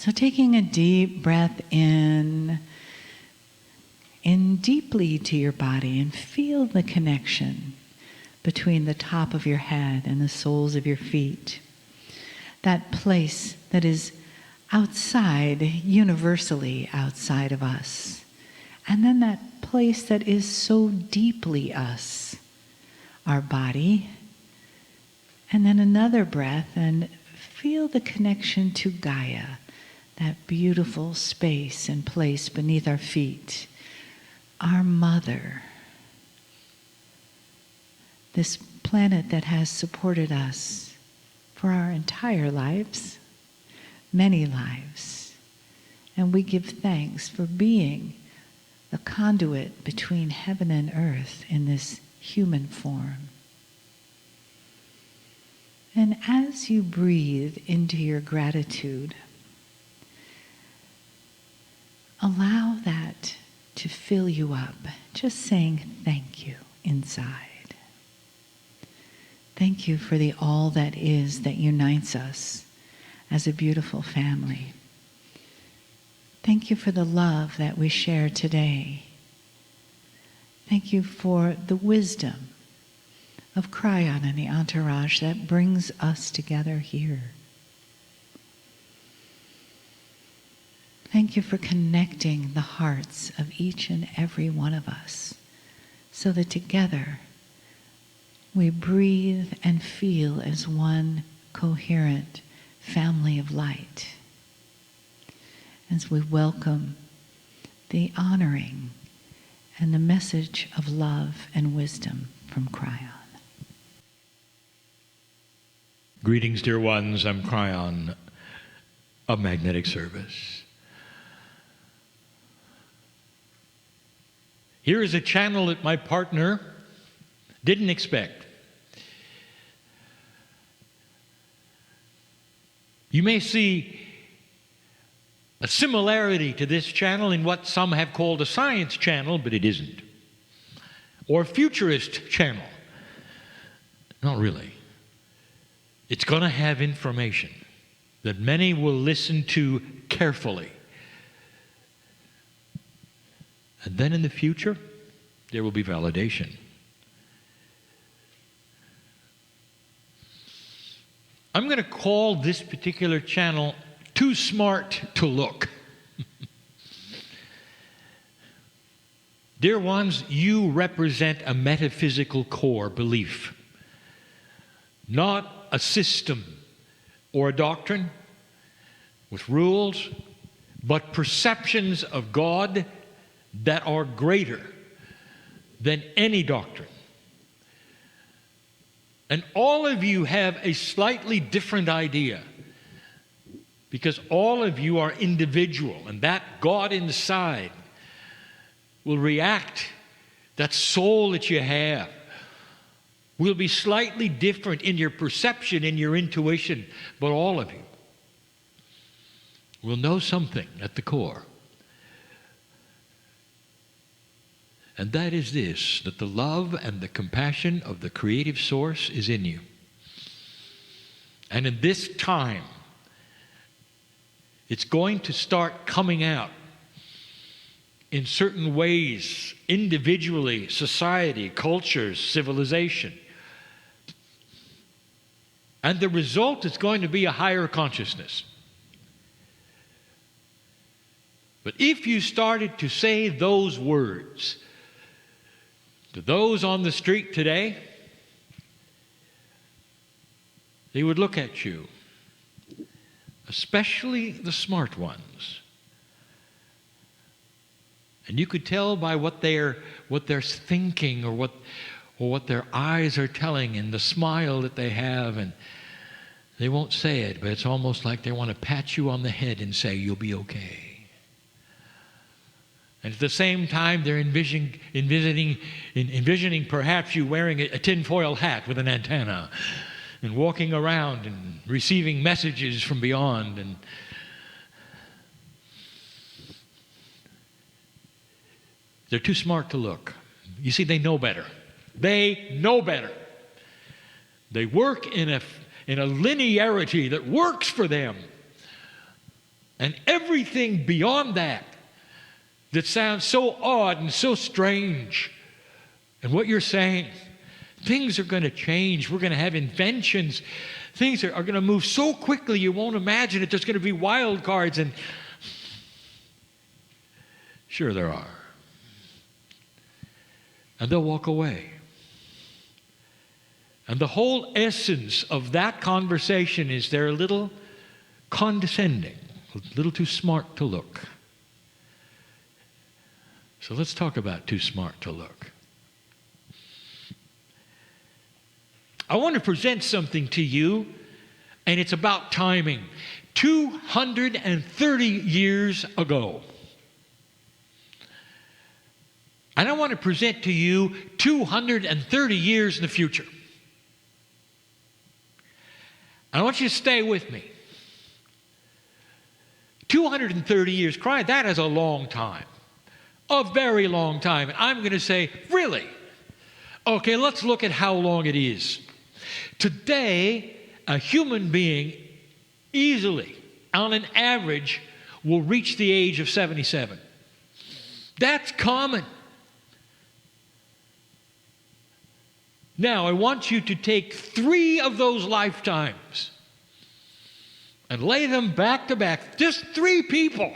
So taking a deep breath in deeply to your body, and feel the connection between the top of your head and the soles of your feet. That place that is outside, universally outside of us. And then that place that is so deeply us, our body. And then another breath, and feel the connection to Gaia, that beautiful space and place beneath our feet. Our mother, this planet that has supported us for our entire lives, many lives. And we give thanks for being the conduit between heaven and earth in this human form. And as you breathe into your gratitude, allow that to fill you up, just saying thank you inside. Thank you for the all that is that unites us as a beautiful family. Thank you for the love that we share today. Thank you for the wisdom of Kryon and the entourage that brings us together here. Thank you for connecting the hearts of each and every one of us so that together we breathe and feel as one coherent family of light. As we welcome the honoring and the message of love and wisdom from Kryon. Greetings, dear ones. I'm Kryon of Magnetic Service. Here is a channel that my partner didn't expect. You may see a similarity to this channel in what some have called a science channel, but it isn't. Or a futurist channel. Not really. It's going to have information that many will listen to carefully. And then in the future, there will be validation. I'm going to call this particular channel Too Smart to Look. Dear ones, you represent a metaphysical core belief, not a system or a doctrine with rules, but perceptions of God that are greater than any doctrine. And all of you have a slightly different idea because all of you are individual, and that God inside will react, that soul that you have will be slightly different in your perception, in your intuition, but all of you will know something at the core. And that is this, that the love and the compassion of the creative source is in you. And in this time, it's going to start coming out in certain ways, individually, society, cultures, civilization. And the result is going to be a higher consciousness. But if you started to say those words to those on the street today, they would look at you, especially the smart ones. And you could tell by what they're thinking, or what their eyes are telling, and the smile that they have, and they won't say it, but it's almost like they want to pat you on the head and say, you'll be okay. And at the same time, they're envisioning perhaps you wearing a tinfoil hat with an antenna and walking around and receiving messages from beyond. And they're too smart to look. You see, they know better. They know better. They work in a linearity that works for them. and everything beyond that that sounds so odd and so strange. And what you're saying, things are going to change. We're going to have inventions. Things are going to move so quickly you won't imagine it. There's going to be wild cards. And sure there are. And they'll walk away. And the whole essence of that conversation is they're a little condescending, a little too smart to look. So let's talk about too smart to look. I want to present something to you, and it's about timing. 230 years ago. And I want to present to you 230 years in the future. And I want you to stay with me. 230 years, Kryon, that is a long time. A very long time. And I'm going to say, really? Okay, let's look at how long it is. Today, a human being easily, on an average, will reach the age of 77. That's common. Now, I want you to take 3 of those lifetimes and lay them back to back. Just 3 people.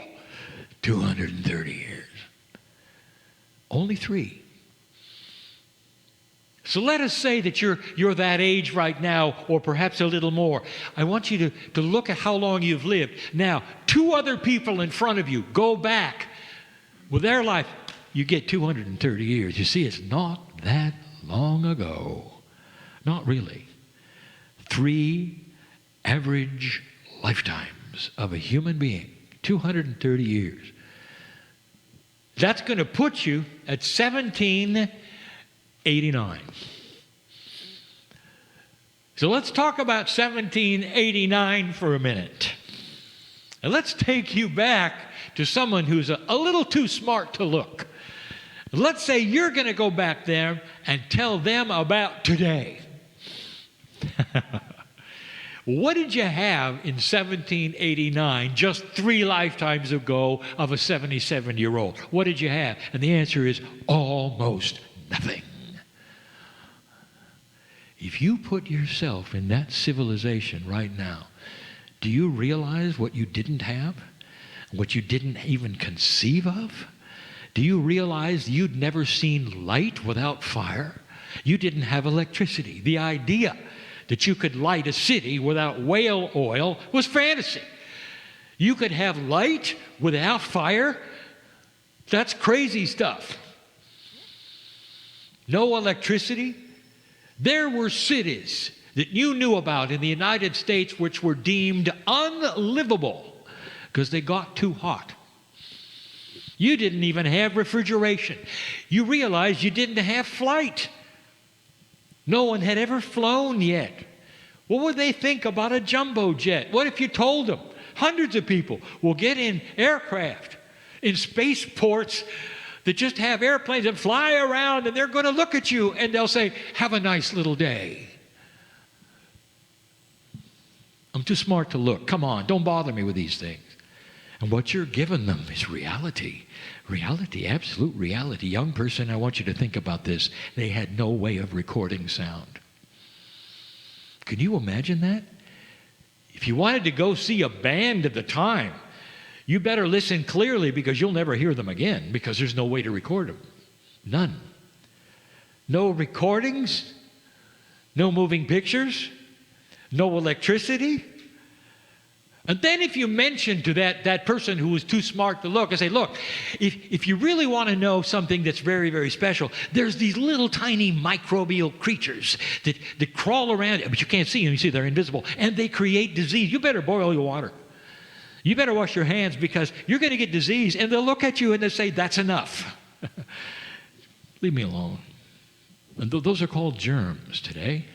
230 years. Only 3. So let us say that you're that age right now, or perhaps a little more. I want you to look at how long you've lived. Now, 2 other people in front of you, go back with their life. You get 230 years. You see, it's not that long ago. Not really. 3 average lifetimes of a human being. 230 years. That's going to put you at 1789. So let's talk about 1789 for a minute. And let's take you back to someone who's a little too smart to look. Let's say you're going to go back there and tell them about today. What did you have in 1789, just 3 lifetimes ago, of a 77-year-old? What did you have? And the answer is almost nothing. If you put yourself in that civilization right now, do you realize what you didn't have? What you didn't even conceive of? Do you realize you'd never seen light without fire? You didn't have electricity. The idea that you could light a city without whale oil was fantasy. You could have light without fire? That's crazy stuff. No electricity? There were cities that you knew about in the United States which were deemed unlivable because they got too hot. You didn't even have refrigeration. You realized you didn't have flight. No one had ever flown yet. What would they think about a jumbo jet? What if you told them hundreds of people will get in aircraft, in spaceports that just have airplanes and fly around, and they're going to look at you and they'll say, "Have a nice little day." I'm too smart to look. Come on, don't bother me with these things. And what you're giving them is reality. Reality, absolute reality. Young person, I want you to think about this. They had no way of recording sound. Can you imagine that? If you wanted to go see a band at the time, you better listen clearly because you'll never hear them again because there's no way to record them. None. No recordings, no moving pictures, no electricity. And then if you mention to that person who was too smart to look, I say, look, if you really want to know something that's very, very special, there's these little tiny microbial creatures that crawl around, but you can't see them. You see, they're invisible, and they create disease. You better boil your water. You better wash your hands because you're going to get disease, and they'll look at you and they'll say, that's enough. Leave me alone. And those are called germs today.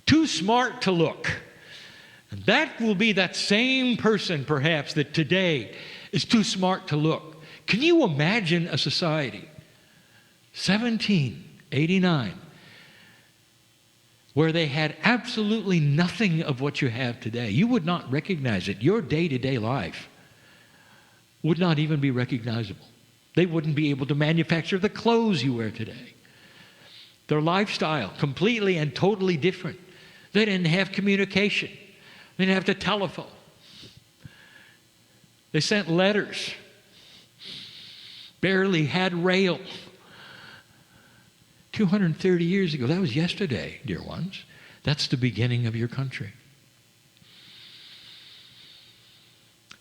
Too smart to look. And that will be that same person, perhaps, that today is too smart to look. Can you imagine a society, 1789, where they had absolutely nothing of what you have today. You would not recognize it. Your day-to-day life would not even be recognizable. They wouldn't be able to manufacture the clothes you wear today. Their lifestyle, completely and totally different. They didn't have communication. They didn't have the telephone. They sent letters. Barely had rail. 230 years ago. That was yesterday, dear ones. That's the beginning of your country.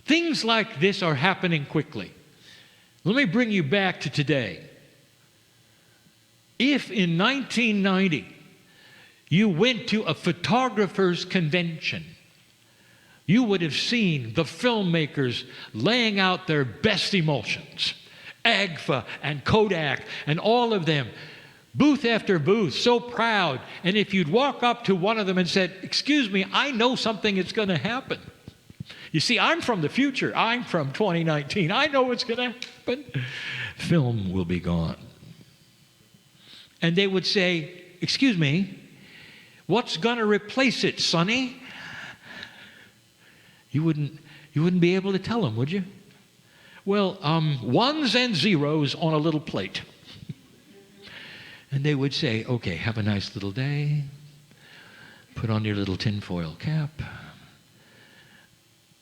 Things like this are happening quickly. Let me bring you back to today. If in 1990 you went to a photographer's convention, you would have seen the filmmakers laying out their best emulsions. Agfa and Kodak and all of them. Booth after booth, so proud. And if you'd walk up to one of them and said, "Excuse me, I know something is going to happen. You see, I'm from the future. I'm from 2019. I know what's going to happen." Film will be gone. And they would say, "Excuse me, what's going to replace it, Sonny?" You wouldn't be able to tell them, would you? Well, ones and zeros on a little plate. And they would say, "Okay, have a nice little day. Put on your little tinfoil cap."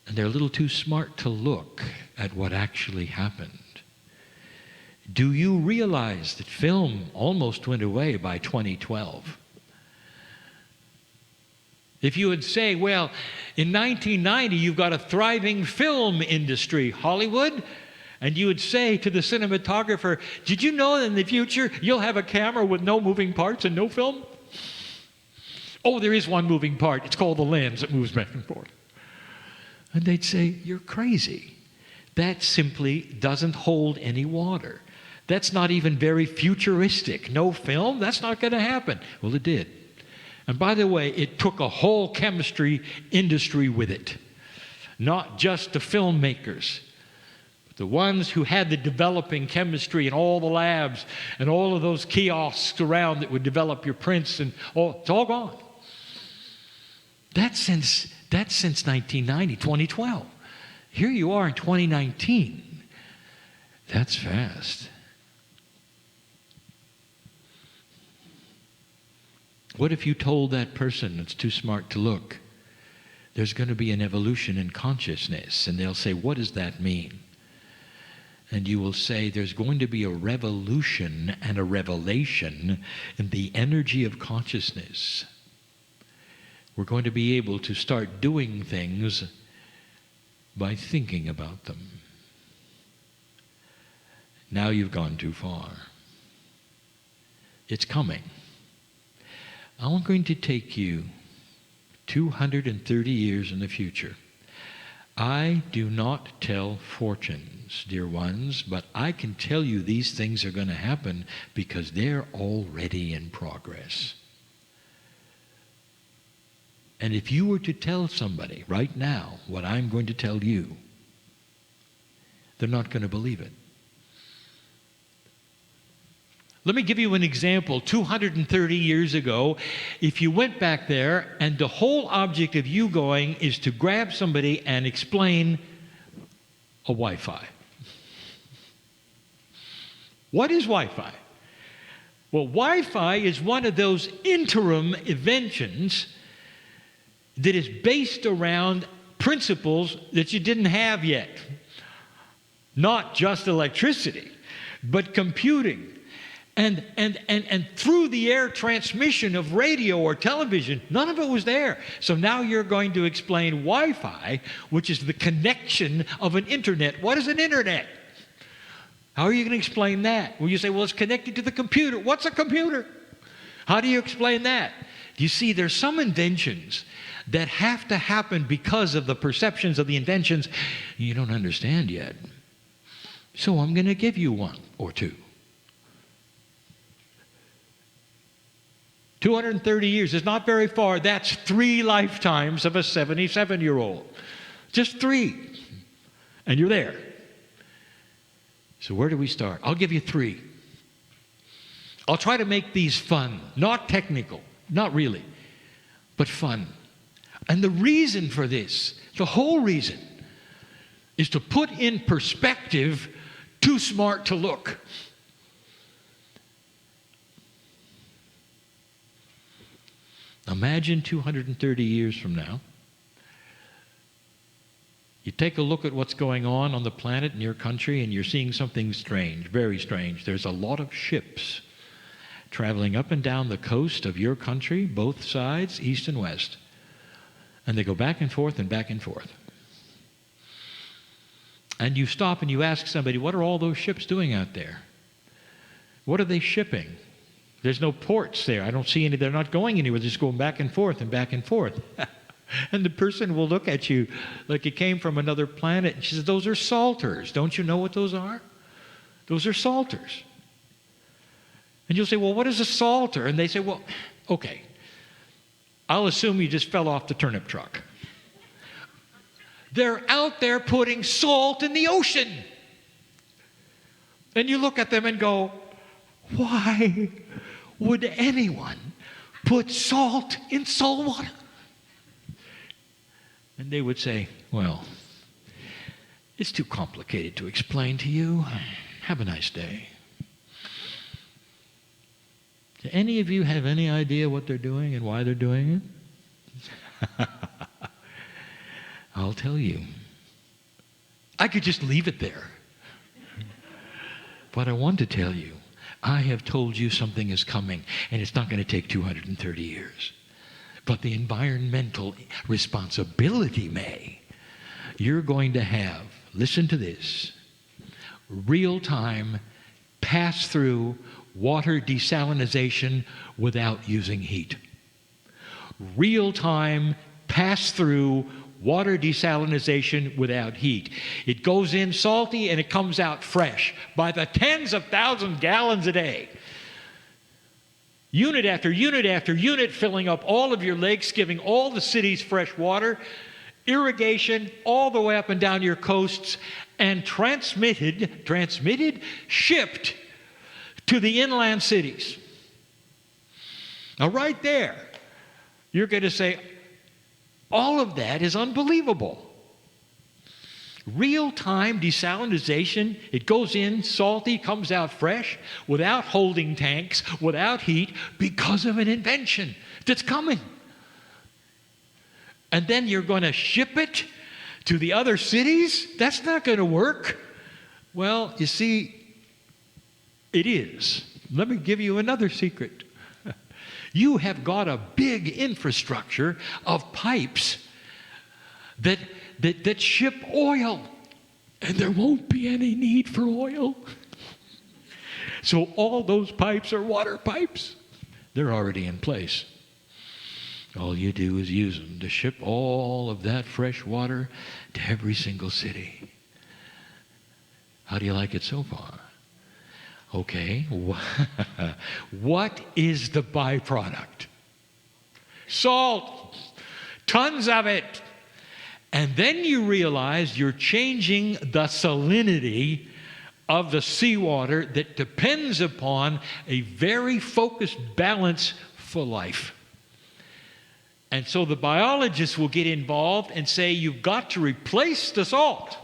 And they're a little too smart to look at what actually happened. Do you realize that film almost went away by 2012? If you would say, well, in 1990 you've got a thriving film industry, Hollywood, and you would say to the cinematographer, "Did you know that in the future you'll have a camera with no moving parts and no film?" "Oh, there is one moving part. It's called the lens that moves back and forth." And they'd say, "You're crazy. That simply doesn't hold any water. That's not even very futuristic. No film? That's not going to happen." Well, it did. And by the way, it took a whole chemistry industry with it. Not just the filmmakers. The ones who had the developing chemistry and all the labs and all of those kiosks around that would develop your prints and all, it's all gone. That's since 1990, 2012. Here you are in 2019. That's fast. What if you told that person that's too smart to look, there's going to be an evolution in consciousness, and they'll say, "What does that mean?" And you will say, "There's going to be a revolution and a revelation in the energy of consciousness. We're going to be able to start doing things by thinking about them." Now you've gone too far. It's coming. I'm going to take you 230 years in the future. I do not tell fortunes, dear ones, but I can tell you these things are going to happen because they're already in progress. And if you were to tell somebody right now what I'm going to tell you, they're not going to believe it. Let me give you an example. 230 years ago, if you went back there and the whole object of you going is to grab somebody and explain a Wi-Fi. What is Wi-Fi? Well, Wi-Fi is one of those interim inventions that is based around principles that you didn't have yet. Not just electricity, but computing. And through the air transmission of radio or television, none of it was there. So now you're going to explain Wi-Fi, which is the connection of an internet. What is an internet? How are you going to explain that? Well, you say, well, it's connected to the computer. What's a computer? How do you explain that? You see, there's some inventions that have to happen because of the perceptions of the inventions you don't understand yet. So I'm going to give you one or two. 230 years is not very far. That's 3 lifetimes of a 77-year-old. Just 3. And you're there. So where do we start? I'll give you 3. I'll try to make these fun, not technical, not really. but fun. And the reason for this, the whole reason, is to put in perspective too smart to look. Imagine 230 years from now, you take a look at what's going on the planet in your country, and you're seeing something strange, very strange. There's a lot of ships traveling up and down the coast of your country, both sides, east and west. And they go back and forth and back and forth. And you stop and you ask somebody, what are all those ships doing out there? What are they shipping? There's no ports there. I don't see any. They're not going anywhere. They're just going back and forth and back and forth. And the person will look at you like you came from another planet. And she says, those are salters. Don't you know what those are? Those are salters. And you'll say, well, what is a salter? And they say, well, okay, I'll assume you just fell off the turnip truck. They're out there putting salt in the ocean. And you look at them and go, why would anyone put salt in salt water? And they would say, well, it's too complicated to explain to you. Have a nice day. Do any of you have any idea what they're doing and why they're doing it? I'll tell you. I could just leave it there. But I want to tell you, I have told you something is coming, and it's not going to take 230 years. But the environmental responsibility may. You're going to have, listen to this, real-time pass-through water desalination without using heat. Real-time pass-through water desalination without heat. It goes in salty and it comes out fresh by the tens of thousands of gallons a day. Unit after unit after unit, filling up all of your lakes, giving all the cities fresh water, irrigation all the way up and down your coasts, and shipped to the inland cities. Now right there, you're going to say, all of that is unbelievable. Real-time desalination, it goes in salty, comes out fresh, without holding tanks, without heat, because of an invention that's coming. And then you're going to ship it to the other cities? That's not going to work. Well, you see, it is. Let me give you another secret. You have got a big infrastructure of pipes that ship oil, and there won't be any need for oil. So all those pipes are water pipes. They're already in place. All you do is use them to ship all of that fresh water to every single city. How do you like it so far? Okay, what is the byproduct? Salt, tons of it. And then you realize you're changing the salinity of the seawater that depends upon a very focused balance for life. And so the biologists will get involved and say, you've got to replace the salt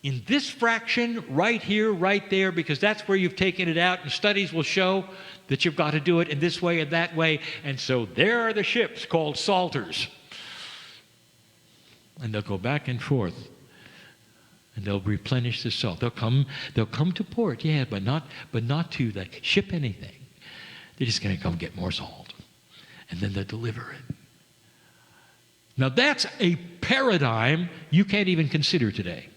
in this fraction, right here, right there, because that's where you've taken it out, and studies will show that you've got to do it in this way and that way. And so there are the ships called salters. And they'll go back and forth, and they'll replenish the salt. They'll come to port, yeah, but not to like ship anything. They're just going to come get more salt, and then they'll deliver it. Now that's a paradigm you can't even consider today.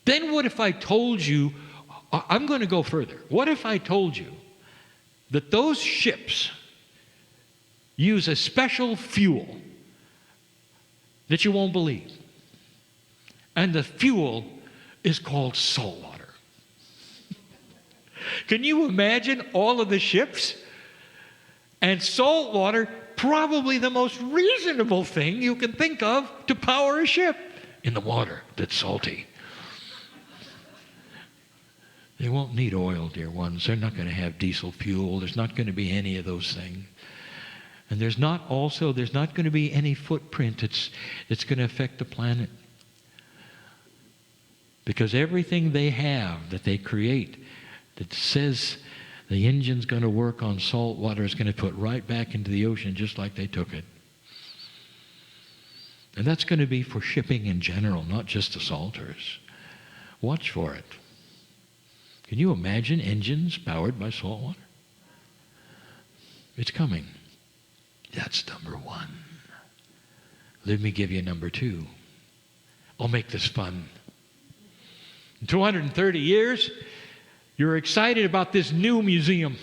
Then what if I told you, I'm going to go further. What if I told you that those ships use a special fuel that you won't believe? And the fuel is called salt water. Can you imagine all of the ships? And salt water, probably the most reasonable thing you can think of to power a ship in the water that's salty. They won't need oil, dear ones. They're not going to have diesel fuel. There's not going to be any of those things. And there's not going to be any footprint that's going to affect the planet. Because everything they have that they create that says the engine's going to work on salt water is going to put right back into the ocean just like they took it. And that's going to be for shipping in general, not just the salters. Watch for it. Can you imagine engines powered by salt water? It's coming. That's number one. Let me give you number two. I'll make this fun. In 230 years, you're excited about this new museum.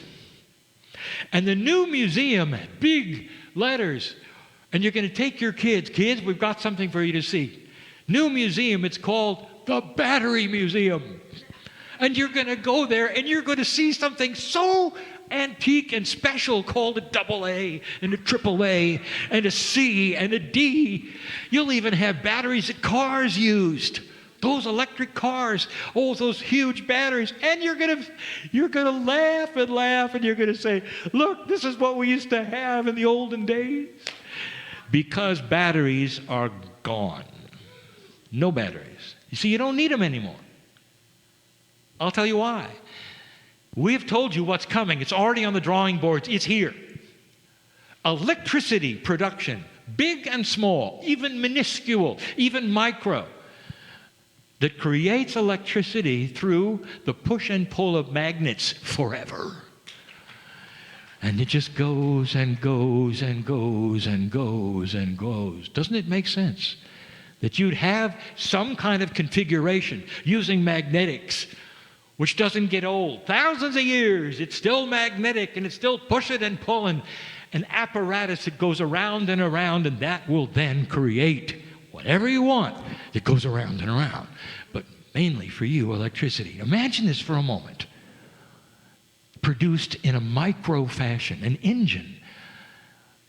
And the new museum, big letters, and you're going to take your kids. Kids, we've got something for you to see. New museum, it's called the Battery Museum. And you're going to go there and you're going to see something so antique and special called a AA and a AAA and a C and a D. You'll even have batteries that cars used. Those electric cars, oh, those huge batteries. And you're gonna laugh and laugh and you're gonna say, look, this is what we used to have in the olden days. Because batteries are gone. No batteries. You see, you don't need them anymore. I'll tell you why. We've told you what's coming. It's already on the drawing boards. It's here. Electricity production, big and small, even minuscule, even micro, that creates electricity through the push and pull of magnets forever. And it just goes and goes and goes and goes and goes. Doesn't it make sense that you'd have some kind of configuration using magnetics, which doesn't get old? Thousands of years, it's still magnetic and it's still pushing and pulling. An apparatus that goes around and around, and that will then create whatever you want that goes around and around. But mainly for you, electricity. Imagine this for a moment. Produced in a micro fashion, an engine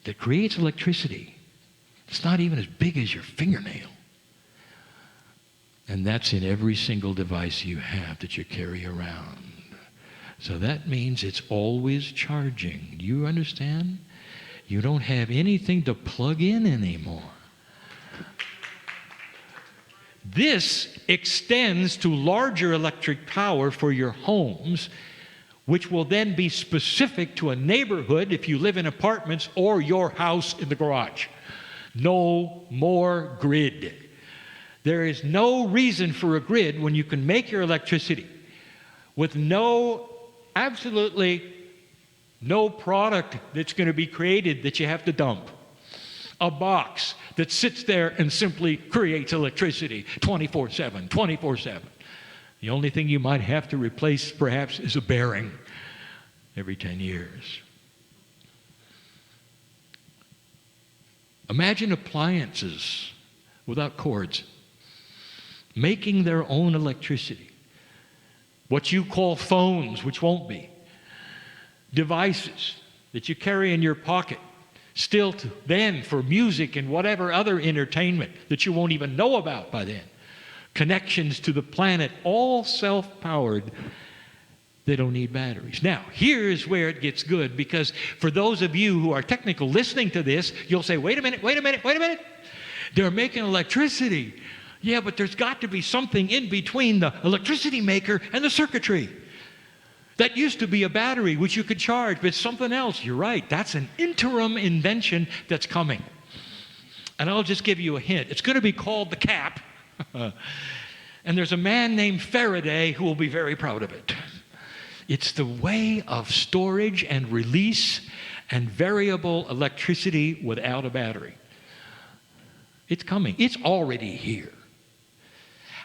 that creates electricity. It's not even as big as your fingernail. And that's in every single device you have that you carry around. So that means it's always charging. Do you understand? You don't have anything to plug in anymore. This extends to larger electric power for your homes, which will then be specific to a neighborhood if you live in apartments or your house in the garage. No more grid. There is no reason for a grid when you can make your electricity with absolutely no product that's going to be created that you have to dump. A box that sits there and simply creates electricity 24/7, 24/7. The only thing you might have to replace, perhaps, is a bearing every 10 years. Imagine appliances without cords, making their own electricity. What you call phones, which won't be. Devices that you carry in your pocket, still then for music and whatever other entertainment that you won't even know about by then. Connections to the planet, all self-powered. They don't need batteries. Now, here's where it gets good, because for those of you who are technical listening to this, you'll say, wait a minute. They're making electricity. Yeah, but there's got to be something in between the electricity maker and the circuitry. That used to be a battery which you could charge, but it's something else. You're right. That's an interim invention that's coming. And I'll just give you a hint. It's going to be called the cap. And there's a man named Faraday who will be very proud of it. It's the way of storage and release and variable electricity without a battery. It's coming. It's already here.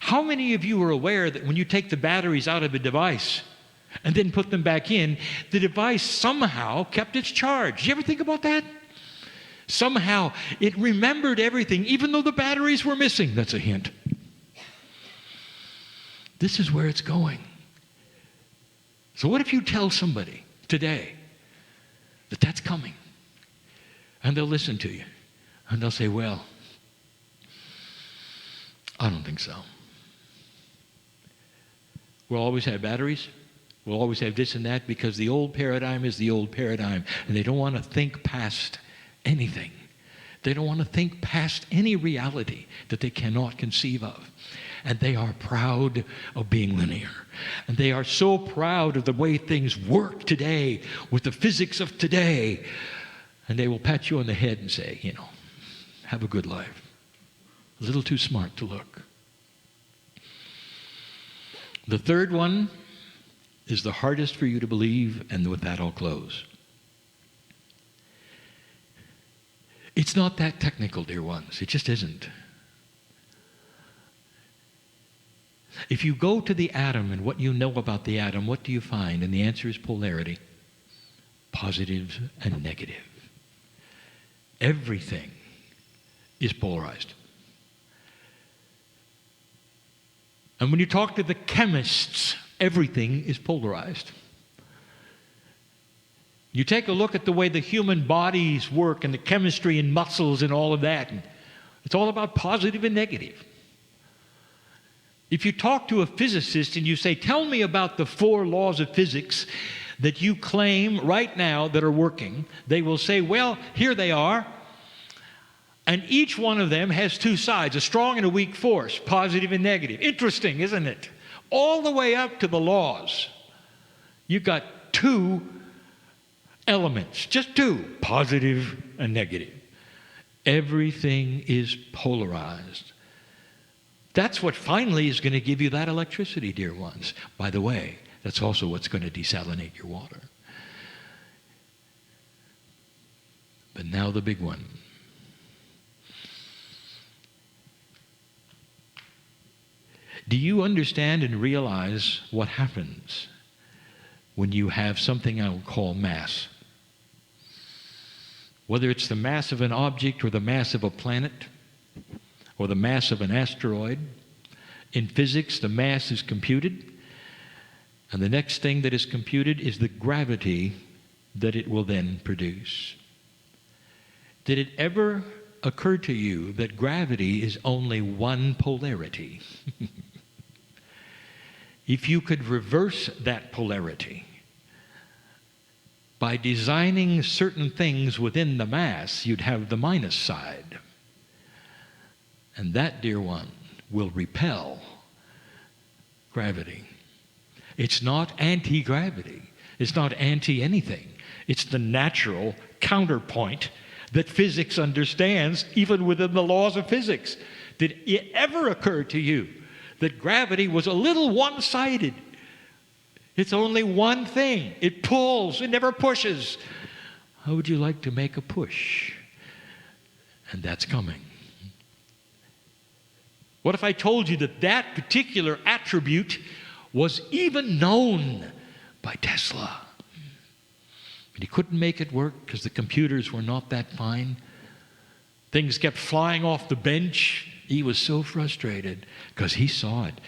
How many of you are aware that when you take the batteries out of a device and then put them back in, the device somehow kept its charge? Did you ever think about that? Somehow it remembered everything, even though the batteries were missing. That's a hint. This is where it's going. So what if you tell somebody today that that's coming? And they'll listen to you. And they'll say, well, I don't think so. We'll always have batteries. We'll always have this and that, because the old paradigm is the old paradigm. And they don't want to think past anything. They don't want to think past any reality that they cannot conceive of. And they are proud of being linear. And they are so proud of the way things work today with the physics of today. And they will pat you on the head and say, have a good life. A little too smart to look. The third one is the hardest for you to believe, and with that I'll close. It's not that technical, dear ones. It just isn't. If you go to the atom and what you know about the atom, what do you find? And the answer is polarity. Positive and negative. Everything is polarized. And when you talk to the chemists, everything is polarized. You take a look at the way the human bodies work and the chemistry and muscles and all of that, and it's all about positive and negative. If you talk to a physicist and you say, tell me about the 4 laws of physics that you claim right now that are working, they will say, well, here they are. And each one of them has 2 sides, a strong and a weak force, positive and negative. Interesting, isn't it? All the way up to the laws. You've got 2 elements, just 2, positive and negative. Everything is polarized. That's what finally is going to give you that electricity, dear ones. By the way, that's also what's going to desalinate your water. But now the big one. Do you understand and realize what happens when you have something I will call mass? Whether it's the mass of an object or the mass of a planet or the mass of an asteroid, in physics the mass is computed, and the next thing that is computed is the gravity that it will then produce. Did it ever occur to you that gravity is only one polarity? If you could reverse that polarity by designing certain things within the mass, you'd have the minus side. And that, dear one, will repel gravity. It's not anti-gravity. It's not anti-anything. It's the natural counterpoint that physics understands, even within the laws of physics. Did it ever occur to you that gravity was a little one-sided? It's only one thing. It pulls. It never pushes. How would you like to make a push? And that's coming. What if I told you that that particular attribute was even known by Tesla? But he couldn't make it work because the computers were not that fine. Things kept flying off the bench. He was so frustrated because he saw it.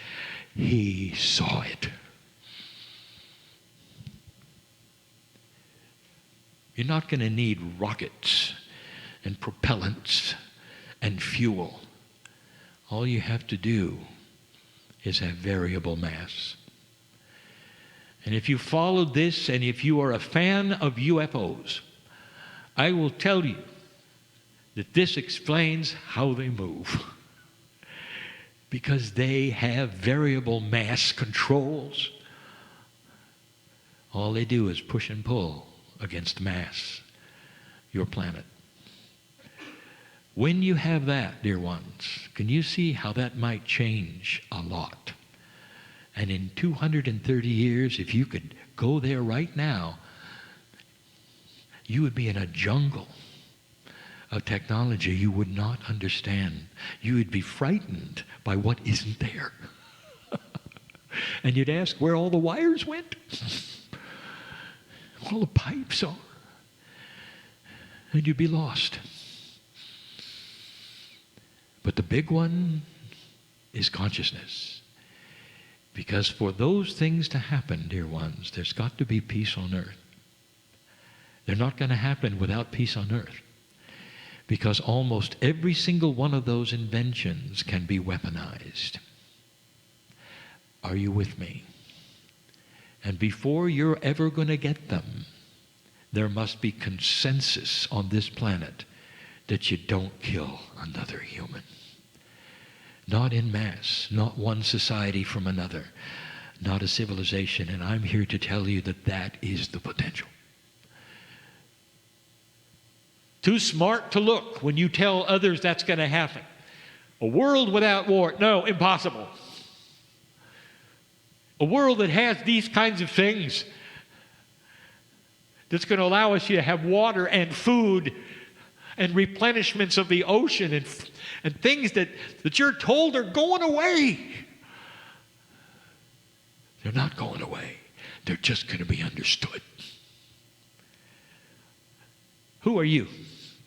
He saw it. You're not going to need rockets and propellants and fuel. All you have to do is have variable mass. And if you followed this, and if you are a fan of UFOs, I will tell you that this explains how they move. Because they have variable mass controls. All they do is push and pull against mass, your planet. When you have that, dear ones, can you see how that might change a lot? And in 230 years, if you could go there right now, you would be in a jungle of technology you would not understand. You would be frightened by what isn't there. And you'd ask where all the wires went, all the pipes are, and you'd be lost. But the big one is consciousness. Because for those things to happen, dear ones, there's got to be peace on earth. They're not going to happen without peace on earth. Because almost every single one of those inventions can be weaponized. Are you with me? And before you're ever going to get them, there must be consensus on this planet that you don't kill another human. Not en masse, not one society from another, not a civilization. And I'm here to tell you that that is the potential. Too smart to look when you tell others that's going to happen. A world without war, no, impossible. A world that has these kinds of things, that's going to allow us to have water and food and replenishments of the ocean and things that you're told are going away. They're not going away. They're just going to be understood. Who are you?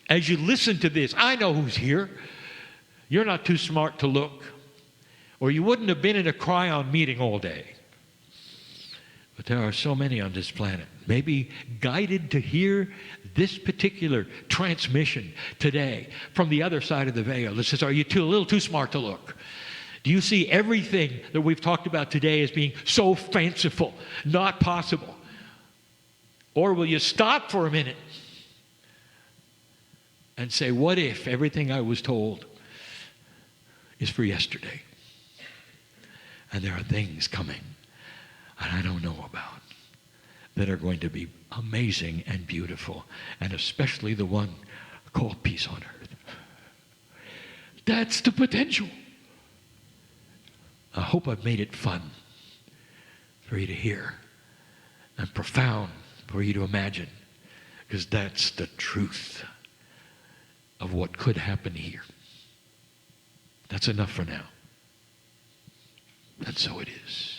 As you listen to this, I know who's here. You're not too smart to look, or you wouldn't have been in a Kryon meeting all day. But there are so many on this planet, maybe guided to hear this particular transmission today from the other side of the veil that says, are you a little too smart to look? Do you see everything that we've talked about today as being so fanciful, not possible? Or will you stop for a minute and say, what if everything I was told is for yesterday? And there are things coming that I don't know about that are going to be amazing and beautiful, and especially the one called peace on earth. That's the potential. I hope I've made it fun for you to hear and profound for you to imagine, because that's the truth of what could happen here. That's enough for now. And so it is.